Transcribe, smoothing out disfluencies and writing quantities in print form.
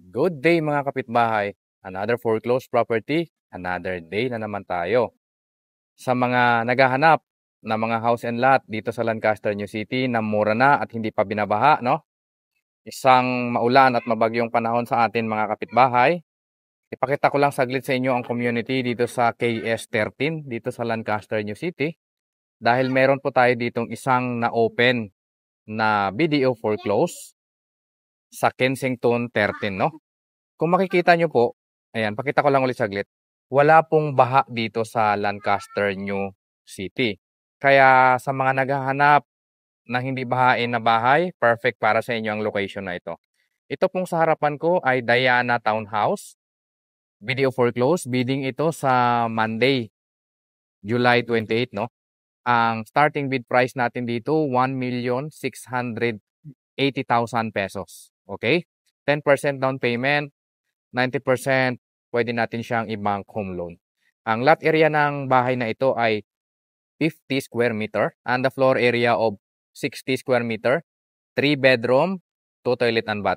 Good day mga kapitbahay. Another foreclosed property, another day na naman tayo. Sa mga naghahanap ng mga house and lot dito sa Lancaster, New City na mura na at hindi pa binabaha, no? Isang maulan at mabagyong panahon sa atin mga kapitbahay. Ipakita ko lang saglit sa inyo ang community dito sa KS13 dito sa Lancaster, New City. Dahil meron po tayo ditong isang na-open na BDO foreclose sa Kensington 13, no? Kung makikita nyo po, ayan, pakita ko lang ulit saglit. Wala pong baha dito sa Lancaster, New City. Kaya sa mga naghahanap ng hindi bahain na bahay, perfect para sa inyo ang location na ito. Ito pong sa harapan ko ay Diana Townhouse. Video foreclose. Bidding ito sa Monday, July 28, no? Ang starting bid price natin dito, 1,680,000 pesos. Okay? 10% down payment, 90% pwede natin siyang i-bank home loan. Ang lot area ng bahay na ito ay 50 square meter and the floor area of 60 square meter, 3 bedroom, 2 toilet and bath.